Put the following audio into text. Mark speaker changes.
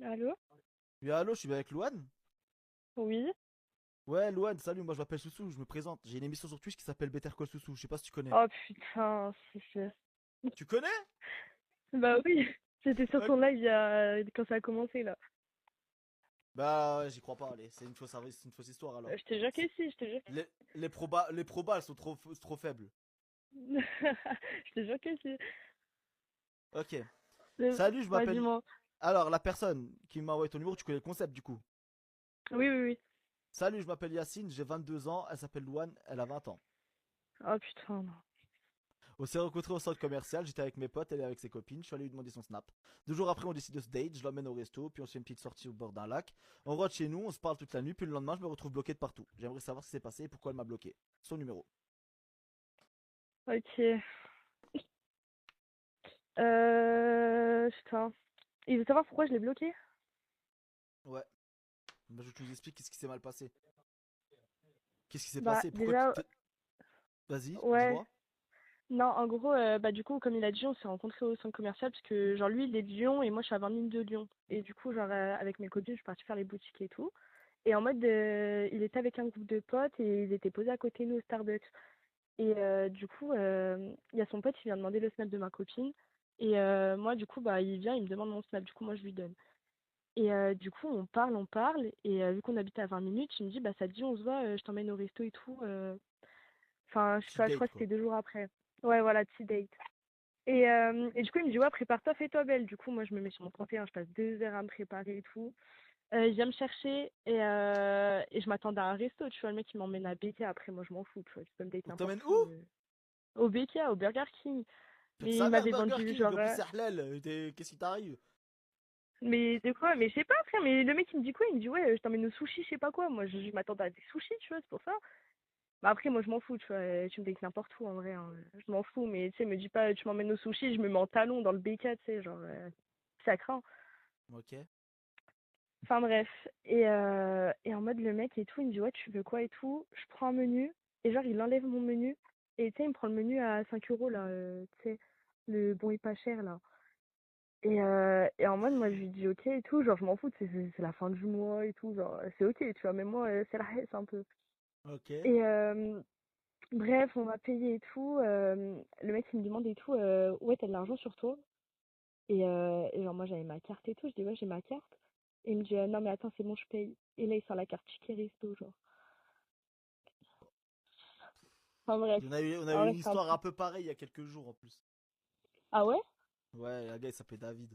Speaker 1: Allô?
Speaker 2: Oui, allô, je suis bien avec Louane.
Speaker 1: Oui.
Speaker 2: Ouais, Louane, salut, moi je m'appelle Soussou, je me présente. J'ai une émission sur Twitch qui s'appelle Better Call Soussou, je sais pas si tu connais.
Speaker 1: Oh putain, c'est...
Speaker 2: Tu connais?
Speaker 1: Bah oui, j'étais sur
Speaker 2: Ok.
Speaker 1: ton live quand ça a commencé là.
Speaker 2: Bah, ouais, j'y crois pas, allez, c'est une fausse histoire alors.
Speaker 1: Je te jure que
Speaker 2: C'est-
Speaker 1: si, je te jure que
Speaker 2: les probas, elles sont trop faibles.
Speaker 1: si. Je te jure que si.
Speaker 2: Ok.
Speaker 1: Euh,
Speaker 2: Salut, je
Speaker 1: Ouais,
Speaker 2: m'appelle.
Speaker 1: dis-moi.
Speaker 2: Alors, la personne qui m'a envoyé ton numéro, tu connais le concept du coup.
Speaker 1: Oui, oui, oui.
Speaker 2: Salut, je m'appelle Yacine, j'ai 22 ans, elle s'appelle Louane, elle a 20 ans.
Speaker 1: Oh putain, non.
Speaker 2: On s'est rencontrés au centre commercial, j'étais avec mes potes, elle est avec ses copines, je suis allé lui demander son snap. 2 jours après, on décide de se date, je l'emmène au resto, puis on se fait une petite sortie au bord d'un lac. On rentre chez nous, on se parle toute la nuit, puis le lendemain, je me retrouve bloqué de partout. J'aimerais savoir ce qui s'est passé et pourquoi elle m'a bloqué. Son numéro.
Speaker 1: Ok. Putain. Il veut savoir pourquoi je l'ai bloqué?
Speaker 2: Ouais. Bah, je nous explique qu'est-ce qui s'est mal passé. Qu'est-ce qui s'est
Speaker 1: Bah
Speaker 2: passé.
Speaker 1: déjà,
Speaker 2: Vas-y,
Speaker 1: ouais.
Speaker 2: dis-moi.
Speaker 1: Non, en gros, bah du coup, comme il a dit, on s'est rencontrés au centre commercial parce que genre lui, il est de Lyon et moi, je suis à 20 minutes de Lyon. Et du coup, genre avec mes copines, je suis partie faire les boutiques et tout. Et en mode, il était avec un groupe de potes et ils étaient posés à côté de nous au Starbucks. Et du coup, il y a son pote qui vient demander le snap de ma copine. Et moi, du coup, bah, il vient, il me demande mon snap. Du coup, moi, je lui donne. Et du coup, on parle, on parle. Et vu qu'on habite à 20 minutes, il me dit, bah, ça te dit, on se voit, je t'emmène au resto et tout. Enfin, je sais
Speaker 2: Petit
Speaker 1: pas, je crois
Speaker 2: date,
Speaker 1: que
Speaker 2: quoi.
Speaker 1: c'était 2 jours après. Ouais, voilà, petit date. Et du coup, il me dit, ouais, prépare-toi, fais-toi belle. Du coup, moi, je me mets sur mon 31, je passe 2 heures à me préparer et tout. Il vient me chercher et je m'attendais à un resto, tu vois. Le mec, il m'emmène à BK. Après, moi, je m'en fous, tu vois. Tu peux me date
Speaker 2: On
Speaker 1: n'importe
Speaker 2: t'emmène
Speaker 1: où.
Speaker 2: où?
Speaker 1: Au BK, au Burger King.
Speaker 2: Faites
Speaker 1: Mais il
Speaker 2: sa mère,
Speaker 1: m'avait
Speaker 2: Burger
Speaker 1: vendu
Speaker 2: King.
Speaker 1: genre.
Speaker 2: En plus, c'est halal. Qu'est-ce qui t'arrive?
Speaker 1: Mais de quoi? Mais je sais pas, frère. Mais le mec, il me dit quoi? Il me dit, ouais, je t'emmène au sushi, je sais pas quoi. Moi, je m'attendais à des sushis, tu vois, c'est pour ça. Bah après, moi, je m'en fous, tu vois. Tu me dates n'importe où, en vrai, hein. Je m'en fous. Mais tu sais, me dis pas, tu m'emmènes au sushi, je me mets en talon dans le BK, tu sais, genre. Ça craint.
Speaker 2: Ok.
Speaker 1: Enfin bref, et en mode le mec et tout, il me dit ouais tu veux quoi et tout, je prends un menu, et genre il enlève mon menu, et tu sais il me prend le menu à 5 euros là, tu sais, le bon et pas cher là. Et en mode moi je lui dis ok et tout, genre je m'en fous, c'est la fin du mois et tout, genre c'est ok, tu vois, mais moi c'est la haisse un peu.
Speaker 2: Ok.
Speaker 1: Et bref, on m'a payé et tout, le mec il me demande et tout, ouais t'as de l'argent sur toi? Et genre, moi, j'avais ma carte et tout. Je dis, ouais, j'ai ma carte. Et il me dit, non, mais attends, c'est bon, je paye. Et là, il sort la carte ticket resto, genre. Enfin, bref.
Speaker 2: On a
Speaker 1: En
Speaker 2: eu
Speaker 1: vrai,
Speaker 2: une
Speaker 1: c'est un
Speaker 2: histoire
Speaker 1: truc.
Speaker 2: un peu pareille il y a quelques jours en plus.
Speaker 1: Ah ouais?
Speaker 2: Ouais, la gars, il s'appelait David.